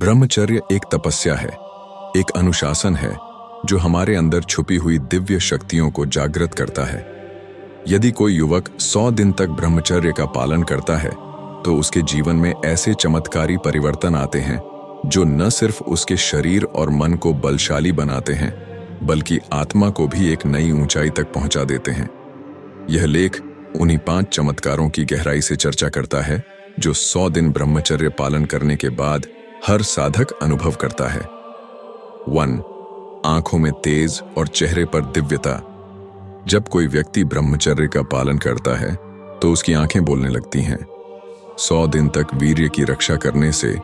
ब्रह्मचर्य एक तपस्या है, एक अनुशासन है जो हमारे अंदर छुपी हुई दिव्य शक्तियों को जागृत करता है। यदि कोई युवक 100 दिन तक ब्रह्मचर्य का पालन करता है तो उसके जीवन में ऐसे चमत्कारी परिवर्तन आते हैं जो न सिर्फ उसके शरीर और मन को बलशाली बनाते हैं बल्कि आत्मा को भी एक नई ऊंचाई तक पहुंचा देते हैं। यह लेख उन्हीं 5 चमत्कारों की गहराई से चर्चा करता है जो 100 दिन ब्रह्मचर्य पालन करने के बाद हर साधक अनुभव करता है। 1. आंखों में तेज और चेहरे पर दिव्यता। जब कोई व्यक्ति ब्रह्मचर्य का पालन करता है तो उसकी आंखें बोलने लगती हैं। 100 दिन तक वीर्य की रक्षा करने से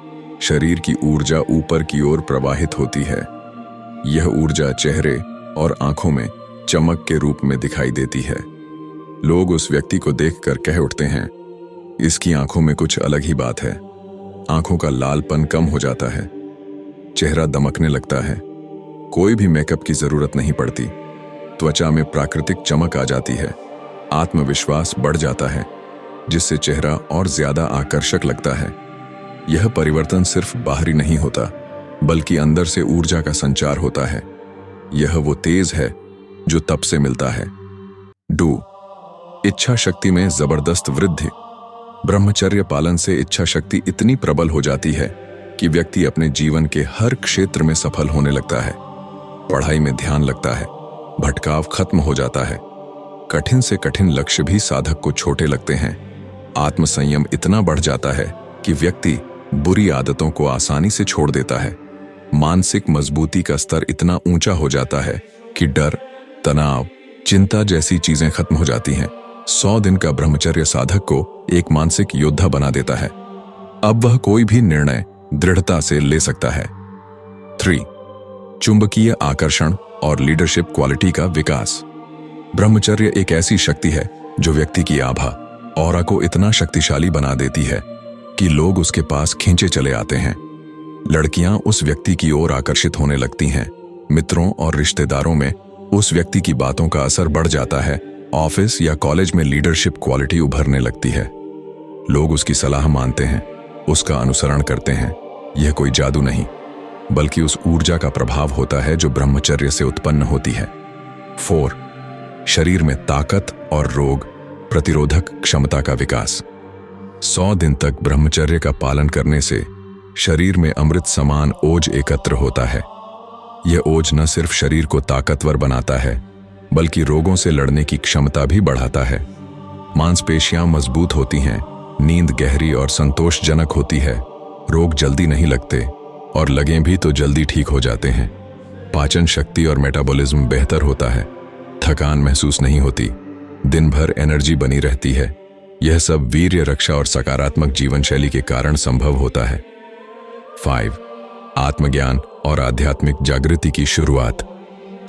शरीर की ऊर्जा ऊपर की ओर प्रवाहित होती है। यह ऊर्जा चेहरे और आंखों में चमक के रूप में दिखाई देती है। लोग उस व्यक्ति को देखकर कह उठते हैं, इसकी आंखों में कुछ अलग ही बात है। आंखों का लालपन कम हो जाता है, चेहरा दमकने लगता है, कोई भी मेकअप की जरूरत नहीं पड़ती, त्वचा में प्राकृतिक चमक आ जाती है, आत्मविश्वास बढ़ जाता है जिससे चेहरा और ज्यादा आकर्षक लगता है। यह परिवर्तन सिर्फ बाहरी नहीं होता बल्कि अंदर से ऊर्जा का संचार होता है। यह वो तेज है जो तप से मिलता है। 2. इच्छा शक्ति में जबरदस्त वृद्धि। ब्रह्मचर्य पालन से इच्छा शक्ति इतनी प्रबल हो जाती है कि व्यक्ति अपने जीवन के हर क्षेत्र में सफल होने लगता है। पढ़ाई में ध्यान लगता है, भटकाव खत्म हो जाता है, कठिन से कठिन लक्ष्य भी साधक को छोटे लगते हैं। आत्मसंयम इतना बढ़ जाता है कि व्यक्ति बुरी आदतों को आसानी से छोड़ देता है। मानसिक मजबूती का स्तर इतना ऊंचा हो जाता है कि डर, तनाव, चिंता जैसी चीजें खत्म हो जाती हैं। 100 दिन का ब्रह्मचर्य साधक को एक मानसिक योद्धा बना देता है। अब वह कोई भी निर्णय दृढ़ता से ले सकता है। 3. चुंबकीय आकर्षण और लीडरशिप क्वालिटी का विकास। ब्रह्मचर्य एक ऐसी शक्ति है जो व्यक्ति की आभा, ऑरा को इतना शक्तिशाली बना देती है कि लोग उसके पास खींचे चले आते हैं। लड़कियां उस व्यक्ति की ओर आकर्षित होने लगती हैं। मित्रों और रिश्तेदारों में उस व्यक्ति की बातों का असर बढ़ जाता है। ऑफिस या कॉलेज में लीडरशिप क्वालिटी उभरने लगती है। लोग उसकी सलाह मानते हैं, उसका अनुसरण करते हैं। यह कोई जादू नहीं बल्कि उस ऊर्जा का प्रभाव होता है जो ब्रह्मचर्य से उत्पन्न होती है। 4. शरीर में ताकत और रोग प्रतिरोधक क्षमता का विकास। 100 दिन तक ब्रह्मचर्य का पालन करने से शरीर में अमृत समान ओज एकत्र होता है। यह ओज न सिर्फ शरीर को ताकतवर बनाता है बल्कि रोगों से लड़ने की क्षमता भी बढ़ाता है। मांसपेशियां मजबूत होती हैं, नींद गहरी और संतोषजनक होती है, रोग जल्दी नहीं लगते और लगें भी तो जल्दी ठीक हो जाते हैं। पाचन शक्ति और मेटाबॉलिज्म बेहतर होता है, थकान महसूस नहीं होती, दिन भर एनर्जी बनी रहती है। यह सब वीर्य रक्षा और सकारात्मक जीवन शैली के कारण संभव होता है। 5. आत्मज्ञान और आध्यात्मिक जागृति की शुरुआत।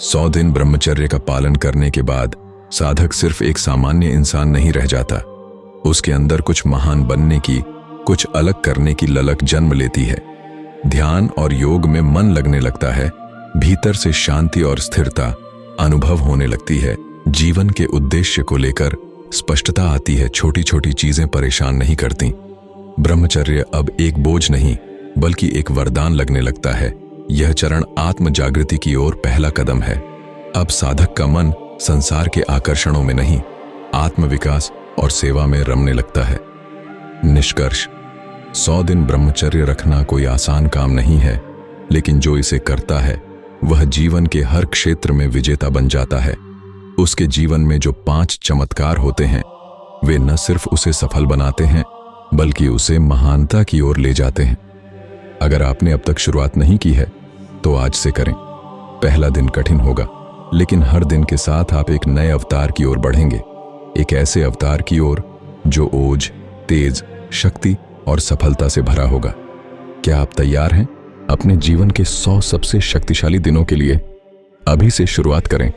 100 दिन ब्रह्मचर्य का पालन करने के बाद साधक सिर्फ एक सामान्य इंसान नहीं रह जाता। उसके अंदर कुछ महान बनने की, कुछ अलग करने की ललक जन्म लेती है। ध्यान और योग में मन लगने लगता है, भीतर से शांति और स्थिरता अनुभव होने लगती है। जीवन के उद्देश्य को लेकर स्पष्टता आती है, छोटी छोटी चीजें परेशान नहीं करती। ब्रह्मचर्य अब एक बोझ नहीं बल्कि एक वरदान लगने लगता है। यह चरण आत्म जागृति की ओर पहला कदम है। अब साधक का मन संसार के आकर्षणों में नहीं, आत्मविकास और सेवा में रमने लगता है। निष्कर्ष, 100 दिन ब्रह्मचर्य रखना कोई आसान काम नहीं है, लेकिन जो इसे करता है वह जीवन के हर क्षेत्र में विजेता बन जाता है। उसके जीवन में जो 5 चमत्कार होते हैं वे न सिर्फ उसे सफल बनाते हैं बल्कि उसे महानता की ओर ले जाते हैं। अगर आपने अब तक शुरुआत नहीं की है तो आज से करें। पहला दिन कठिन होगा लेकिन हर दिन के साथ आप एक नए अवतार की ओर बढ़ेंगे, एक ऐसे अवतार की ओर जो ओज, तेज, शक्ति और सफलता से भरा होगा। क्या आप तैयार हैं अपने जीवन के 100 सबसे शक्तिशाली दिनों के लिए? अभी से शुरुआत करें।